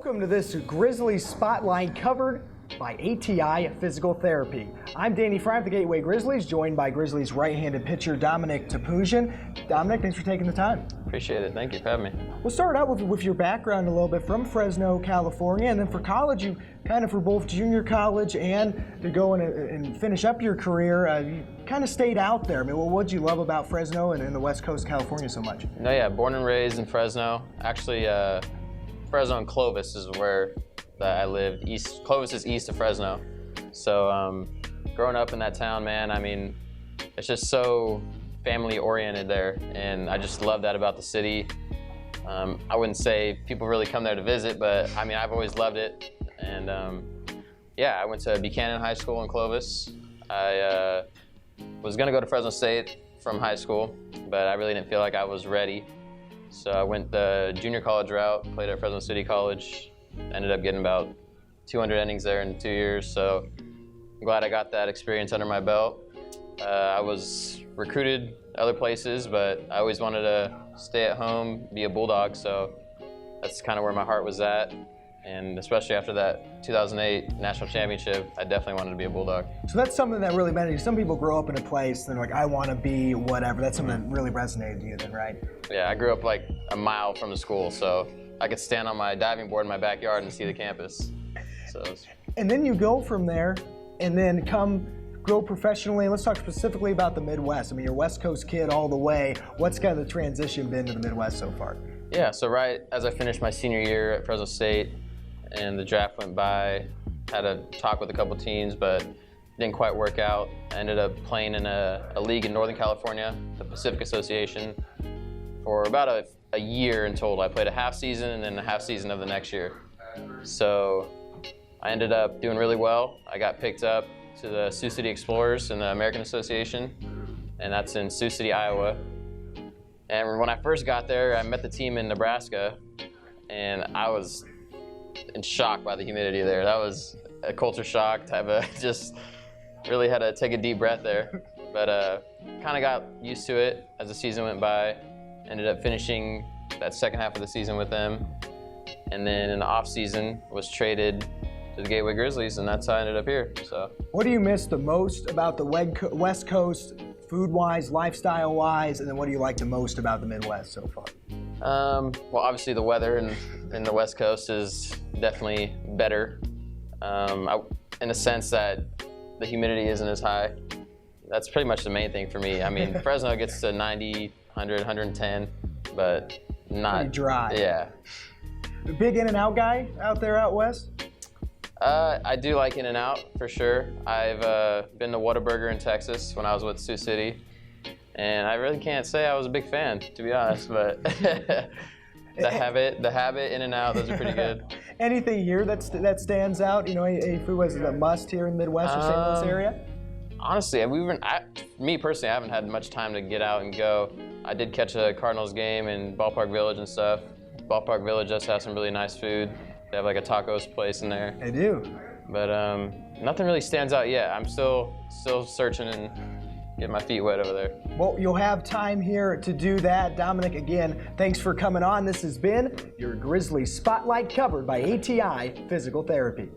Welcome to this Grizzlies Spotlight covered by ATI Physical Therapy. I'm Danny Fry of the Gateway Grizzlies, joined by Grizzlies right-handed pitcher Dominic Topoozian. Dominic, thanks for taking the time. Appreciate it. Thank you for having me. We'll start out with your background a little bit from Fresno, California, and then for college, you kind of for both junior college and to go and finish up your career, you kind of stayed out there. I mean, what did you love about Fresno and the West Coast of California so much? No, yeah, born and raised in Fresno. Actually, Fresno and Clovis is where I lived. Clovis is east of Fresno. So growing up in that town, man, I mean, it's just so family oriented there, and I just love that about the city. I wouldn't say people really come there to visit, but I mean, I've always loved it. And yeah, I went to Buchanan High School in Clovis. I was gonna go to Fresno State from high school, but I really didn't feel like I was ready. So I went the junior college route, played at Fresno City College, ended up getting about 200 innings there in 2 years. So I'm glad I got that experience under my belt. I was recruited other places, but I always wanted to stay at home, be a Bulldog, so that's kind of where my heart was at. And especially after that 2008 national championship, I definitely wanted to be a Bulldog. So that's something that really mattered. Some people grow up in a place and they're like, I want to be whatever. That's something that really resonated to you then, right? Yeah, I grew up like a mile from the school, so I could stand on my diving board in my backyard and see the campus. So. And then you go from there and then grow professionally. And let's talk specifically about the Midwest. I mean, you're a West Coast kid all the way. What's kind of the transition been to the Midwest so far? Yeah, so right as I finished my senior year at Fresno State and the draft went by, had a talk with a couple teams, but didn't quite work out. I ended up playing in a league in Northern California, the Pacific Association, for about a year in total. I played a half season and then a half season of the next year. So I ended up doing really well. I got picked up to the Sioux City Explorers in the American Association, and that's in Sioux City, Iowa. And when I first got there, I met the team in Nebraska, and I was in shock by the humidity there. That was a culture shock. Just really had to take a deep breath there. But kind of got used to it as the season went by. Ended up finishing that second half of the season with them. And then in the off season, was traded to the Gateway Grizzlies, and that's how I ended up here. So. What do you miss the most about the West Coast, food-wise, lifestyle-wise, and then what do you like the most about the Midwest so far? Well, obviously the weather in the West Coast is definitely better, in a sense that the humidity isn't as high. That's pretty much the main thing for me. I mean, Fresno gets to 90, 100, 110, but not pretty dry. Yeah. Big In-N-Out guy out there out west? I do like In-N-Out for sure. I've been to Whataburger in Texas when I was with Sioux City, and I really can't say I was a big fan, to be honest, but the Habit, In-N-Out, those are pretty good. Anything here that stands out? You know, a food was a must here in the Midwest or St. Louis area? Honestly, me personally, I haven't had much time to get out and go. I did catch a Cardinals game in Ballpark Village and stuff. Ballpark Village does have some really nice food. They have like a tacos place in there. They do. But nothing really stands out yet. I'm still searching and getting my feet wet over there. Well, you'll have time here to do that. Dominic, again, thanks for coming on. This has been your Grizzlies Spotlight covered by ATI Physical Therapy.